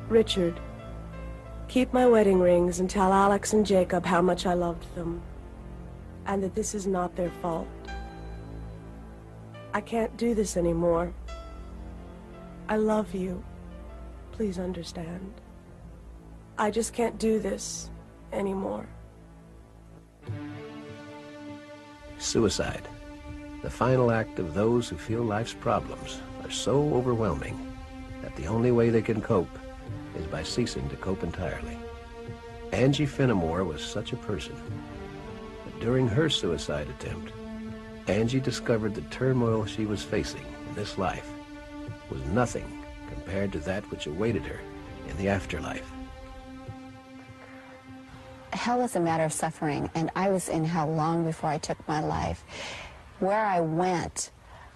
Richard, keep my wedding rings and tell Alex and Jacob how much I loved them, and that this is not their fault. I can't do this anymore. I love you. Please understand. I just can't do this anymore. Suicide, the final act of those who feel life's problems are so overwhelming that the only way they can cope is by ceasing to cope entirely. Angie Fenimore was such a person. But during her suicide attempt, Angie discovered the turmoil she was facing in this life was nothing compared to that which awaited her in the afterlife. Hell is a matter of suffering, and I was in hell long before I took my life. Where I went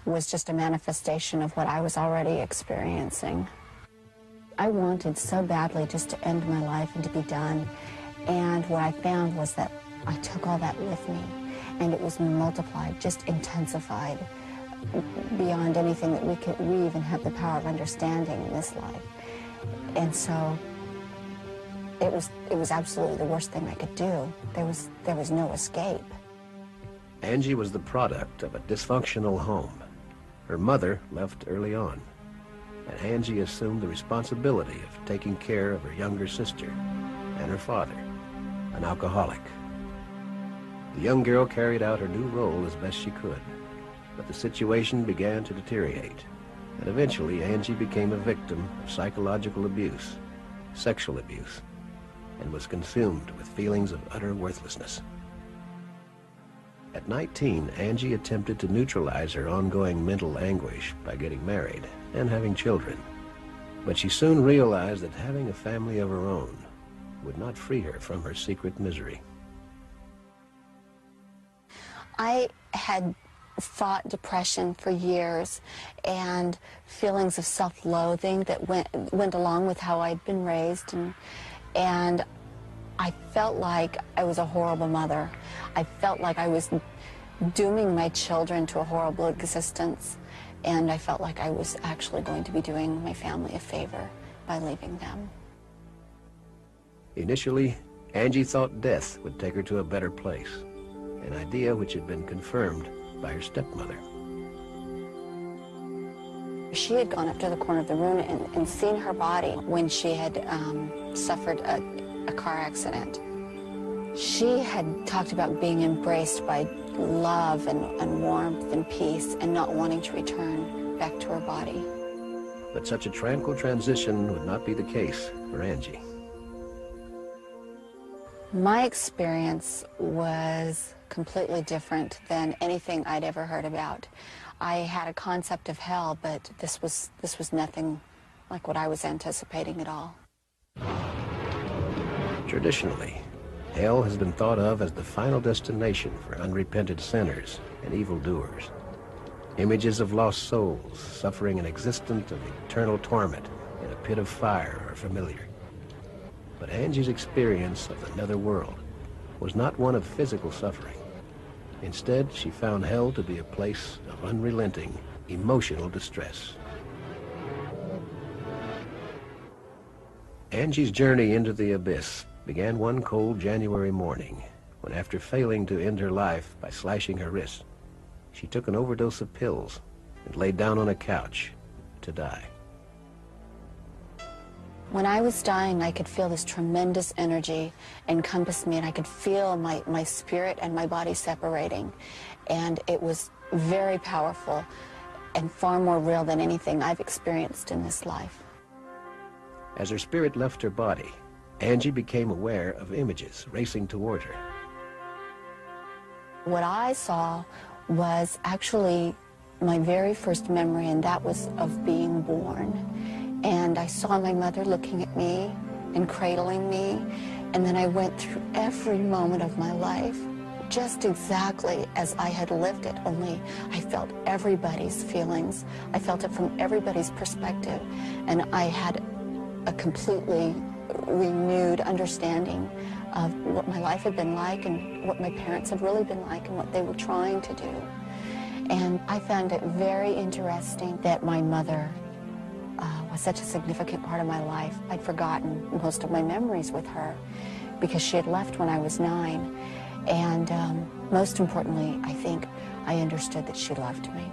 was just a manifestation of what I was already experiencing. I wanted so badly just to end my life and to be done, and what I found was that I took all that with me, and it was multiplied, just intensified beyond anything that we even have the power of understanding in this life. And so it was absolutely the worst thing I could do. There was no escape. Angie was the product of a dysfunctional home. Her mother left early on, and Angie assumed the responsibility of taking care of her younger sister and her father, an alcoholic. The young girl carried out her new role as best she could, but the situation began to deteriorate, and eventually Angie became a victim of psychological abuse, sexual abuse, and was consumed with feelings of utter worthlessness. At 19, Angie attempted to neutralize her ongoing mental anguish by getting married and having children, but she soon realized that having a family of her own would not free her from her secret misery. I had fought depression for years and feelings of self-loathing that went along with how I'd been raised, and I felt like I was a horrible mother. I felt like I was dooming my children to a horrible existence, and I felt like I was actually going to be doing my family a favor by leaving them. Initially, Angie thought death would take her to a better place, an idea which had been confirmed by her stepmother. She had gone up to the corner of the room and seen her body when she had suffered a car accident. She had talked about being embraced by love and warmth and peace and not wanting to return back to her body. But such a tranquil transition would not be the case for Angie. My experience was completely different than anything I'd ever heard about. I had a concept of hell, but this was nothing like what I was anticipating at all. Traditionally, hell has been thought of as the final destination for unrepentant sinners and evildoers. Images of lost souls suffering an existence of eternal torment in a pit of fire are familiar. But Angie's experience of the nether world was not one of physical suffering. Instead, she found hell to be a place of unrelenting emotional distress. Angie's journey into the abyss began one cold January morning when, after failing to end her life by slashing her wrist, she took an overdose of pills and laid down on a couch to die. When I was dying, I could feel this tremendous energy encompass me, and I could feel my spirit and my body separating. And it was very powerful and far more real than anything I've experienced in this life. As her spirit left her body, Angie became aware of images racing toward her. What I saw was actually my very first memory, and that was of being born. And I saw my mother looking at me and cradling me, and then I went through every moment of my life just exactly as I had lived it, only I felt everybody's feelings. I felt it from everybody's perspective, and I had a completely renewed understanding of what my life had been like and what my parents had really been like and what they were trying to do. And I found it very interesting that my mother was such a significant part of my life. I'd forgotten most of my memories with her because she had left when I was 9. And most importantly, I think I understood that she loved me.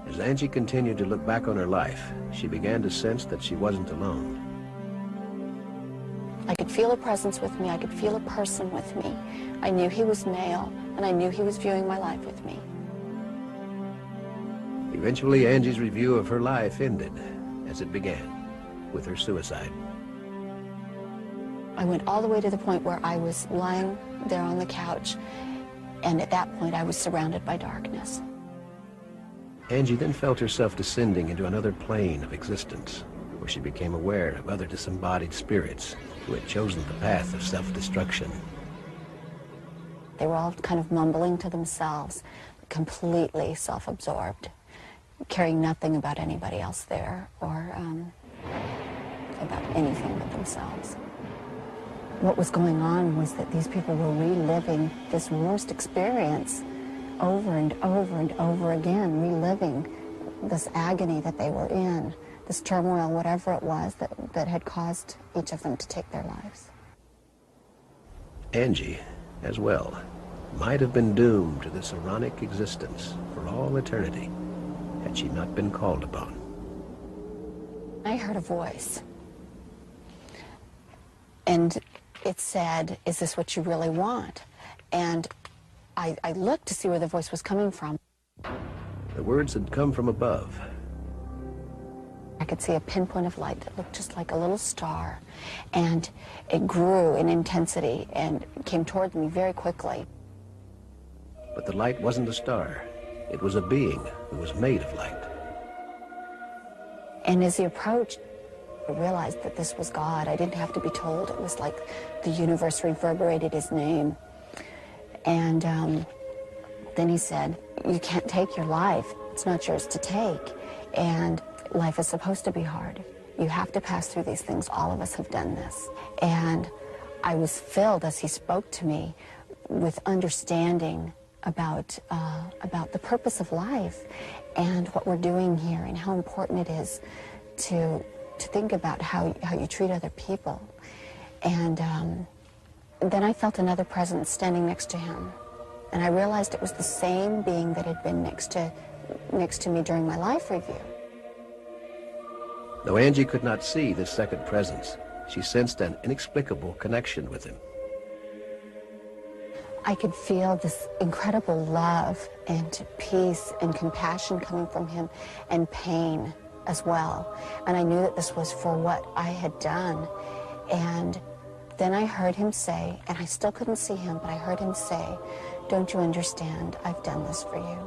As Angie continued to look back on her life, she began to sense that she wasn't alone. I could feel a presence with me. I could feel a person with me. I knew he was male, and I knew he was viewing my life with me. Eventually, Angie's review of her life ended as it began, with her suicide. I went all the way to the point where I was lying there on the couch, and at that point I was surrounded by darkness. Angie then felt herself descending into another plane of existence, where she became aware of other disembodied spirits who had chosen the path of self-destruction. They were all kind of mumbling to themselves, completely self-absorbed, caring nothing about anybody else there or about anything but themselves. What was going on was that these people were reliving this worst experience over and over and over again, reliving this agony that they were in, this turmoil, whatever it was that had caused each of them to take their lives. Angie, as well, might have been doomed to this ironic existence for all eternity had she not been called upon. I heard a voice, and it said, "Is this what you really want?" And I looked to see where the voice was coming from. The words had come from above. I could see a pinpoint of light that looked just like a little star, and it grew in intensity and came toward me very quickly. But the light wasn't a star. It was a being who was made of light. And as he approached, I realized that this was God. I didn't have to be told. It was like the universe reverberated his name. And then he said, "You can't take your life. It's not yours to take. And life is supposed to be hard. You have to pass through these things. All of us have done this." And I was filled, as he spoke to me, with understanding about the purpose of life and what we're doing here and how important it is to think about how you treat other people. And then I felt another presence standing next to him, and I realized it was the same being that had been next to me during my life review. Though Angie could not see this second presence, she sensed an inexplicable connection with him. I could feel this incredible love and peace and compassion coming from him, and pain as well. And I knew that this was for what I had done. And then I heard him say, and I still couldn't see him, but I heard him say, "Don't you understand? I've done this for you."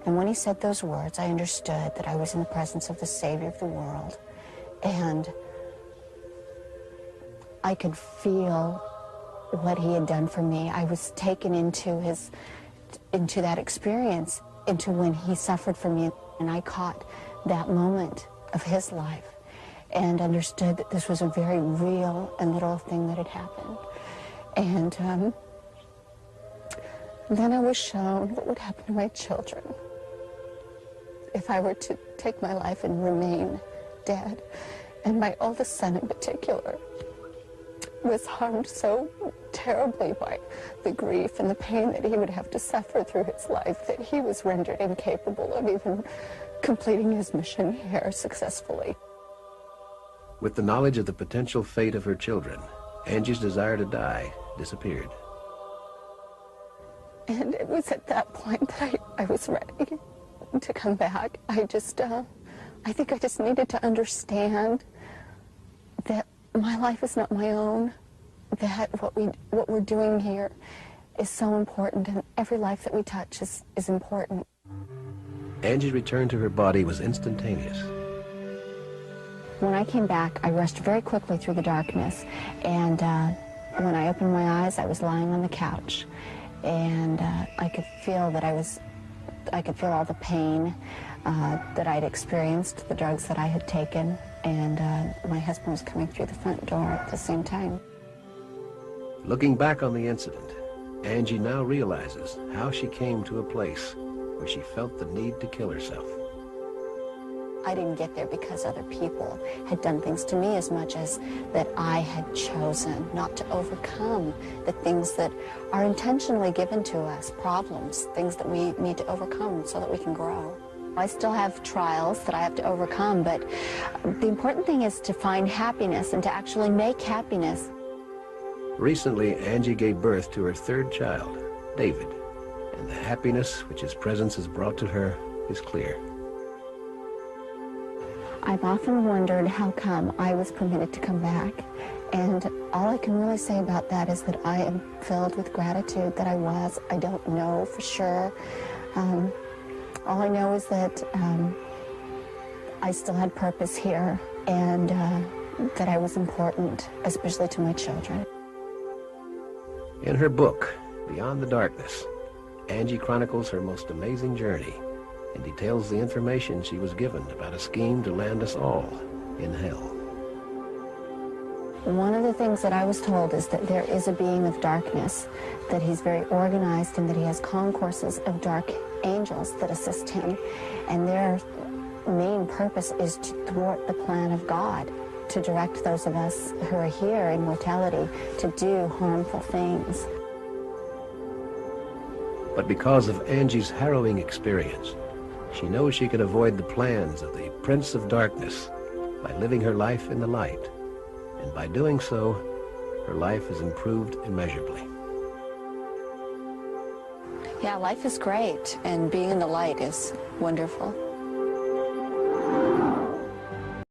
And when he said those words, I understood that I was in the presence of the Savior of the world. And I could feel what he had done for me. I was taken into that experience, into when he suffered for me. And I caught that moment of his life and understood that this was a very real and literal thing that had happened. And then I was shown what would happen to my children if I were to take my life and remain dead. And my oldest son in particular was harmed so terribly by the grief and the pain that he would have to suffer through his life that he was rendered incapable of even completing his mission here successfully. With the knowledge of the potential fate of her children, Angie's desire to die disappeared. And it was at that point that I was ready to come back. I think I just needed to understand that my life is not my own, that what we're doing here is so important, and every life that we touch is important. Angie's return to her body was instantaneous. When I came back, I rushed very quickly through the darkness, and when I opened my eyes, I was lying on the couch, and I could feel all the pain that I'd experienced, the drugs that I had taken, and my husband was coming through the front door at the same time. Looking back on the incident, Angie now realizes how she came to a place where she felt the need to kill herself. I didn't get there because other people had done things to me as much as that I had chosen not to overcome the things that are intentionally given to us, problems, things that we need to overcome so that we can grow. I still have trials that I have to overcome, but the important thing is to find happiness and to actually make happiness. Recently, Angie gave birth to her third child, David, and the happiness which his presence has brought to her is clear. I've often wondered how come I was permitted to come back, and all I can really say about that is that I am filled with gratitude that I was. I don't know for sure. All I know is that I still had purpose here, and that I was important, especially to my children. In her book, Beyond the Darkness, Angie chronicles her most amazing journey and details the information she was given about a scheme to land us all in hell. One of the things that I was told is that there is a being of darkness, that he's very organized and that he has concourses of dark angels that assist him, and their main purpose is to thwart the plan of God, to direct those of us who are here in mortality to do harmful things. But because of Angie's harrowing experience, she knows she can avoid the plans of the Prince of Darkness by living her life in the light. And by doing so, her life has improved immeasurably. Yeah, life is great, and being in the light is wonderful.